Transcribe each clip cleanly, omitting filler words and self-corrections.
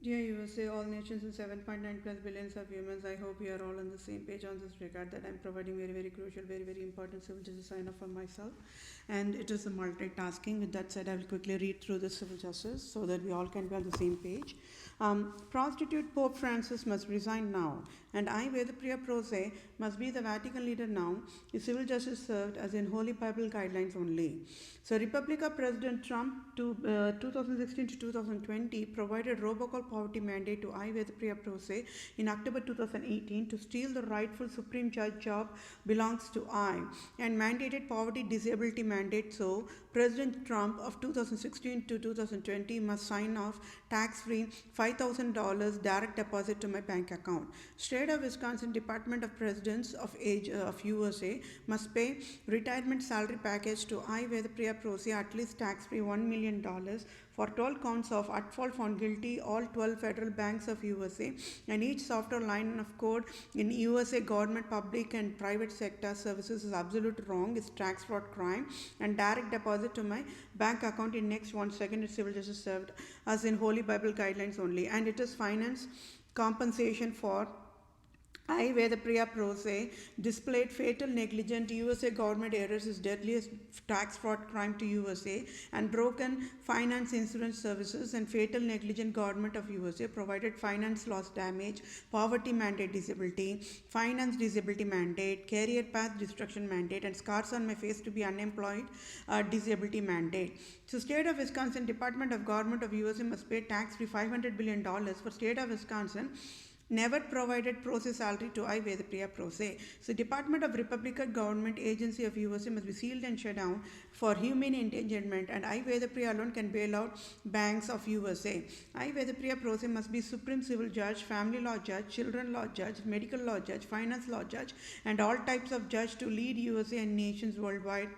Dear USA, all nations and 7.9 plus billions of humans, I hope we are all on the same page on this regard that I'm providing very crucial, very important civil justice sign off for myself. And it is a multitasking. With that said, I will quickly read through the civil justice so that we all can be on the same page. Prostitute Pope Francis must resign now, and I, Vedapriya Pro se, must be the Vatican leader now, if civil justice served as in Holy Bible guidelines only. So, Republica President Trump to 2016 to 2020 provided robocall poverty mandate to I, Vedapriya Pro se in October 2018 to steal the rightful Supreme Judge job belongs to I, and mandated poverty disability mandate. So, President Trump of 2016 to 2020 must sign off tax-free $5,000 direct deposit to my bank account. State of Wisconsin Department of Presidents of Age of USA must pay retirement salary package to I, Vedapriya Pro se at least tax-free $1 million for 12 counts of at fault found guilty all 12 federal banks of USA, and each software line of code in USA government, public and private sector services is absolute wrong. It's tax fraud crime, and direct deposit to my bank account in next 1 second. It's civil justice served as in Holy Bible guidelines only, and it is finance compensation for I, Vedapriya Pro se, displayed fatal negligent USA government errors is deadliest tax fraud crime to USA, and broken finance insurance services and fatal negligent government of USA provided finance loss damage, poverty mandate disability, finance disability mandate, career path destruction mandate, and scars on my face to be unemployed disability mandate. So, State of Wisconsin Department of Government of USA must pay tax-free $500 billion for State of Wisconsin never provided pro se salary to I, Vedapriya Pro se. So, Department of Republican Government Agency of USA must be sealed and shut down for humane endangerment, and I, Vedapriya alone can bail out banks of USA. I, Vedapriya Pro se must be Supreme Civil Judge, Family Law Judge, Children Law Judge, Medical Law Judge, Finance Law Judge, and all types of judge to lead USA and nations worldwide.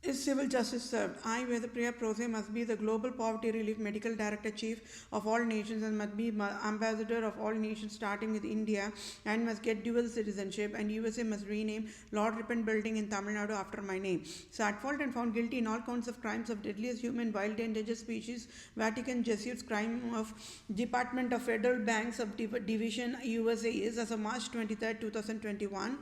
Is civil justice served? I, Vedapriya Pro se, must be the Global Poverty Relief Medical Director Chief of all nations and must be ambassador of all nations starting with India, and must get dual citizenship, and USA must rename Lord Ripon Building in Tamil Nadu after my name. So at fault and found guilty in all counts of crimes of deadliest human, wild endangered species, Vatican Jesuits, crime of Department of Federal Banks of Division USA is as of March 23, 2021.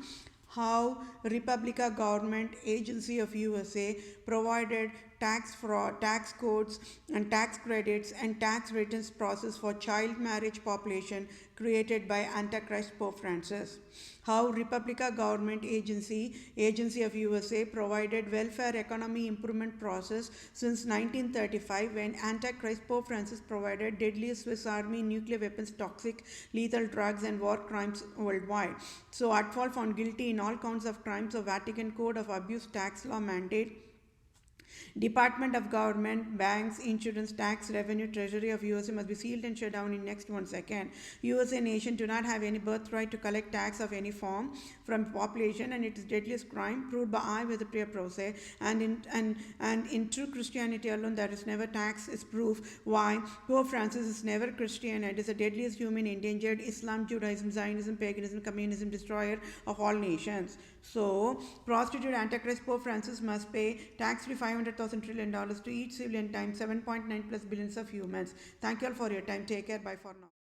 How Republica Government Agency of USA provided tax fraud, tax codes and tax credits and tax returns process for child marriage population created by Antichrist Pope Francis. How Republica Government Agency of USA provided welfare economy improvement process since 1935, when Antichrist Pope Francis provided deadly Swiss Army nuclear weapons, toxic lethal drugs and war crimes worldwide. So at fault found guilty in all counts of crimes of Vatican Code of Abuse tax law mandate, Department of Government, Banks, Insurance, Tax, Revenue, Treasury of USA must be sealed and shut down in next 1 second. USA nation do not have any birthright to collect tax of any form from population, and it is deadliest crime proved by I, Vedapriya Pro se, and in true Christianity alone there is never tax is proof why Pope Francis is never Christian. It is the deadliest human endangered Islam, Judaism, Zionism, paganism, communism, destroyer of all nations. So, prostitute Antichrist Pope Francis must pay tax-free $500,000 trillion to each civilian times 7.9 plus billions of humans. Thank you all for your time. Take care. Bye for now.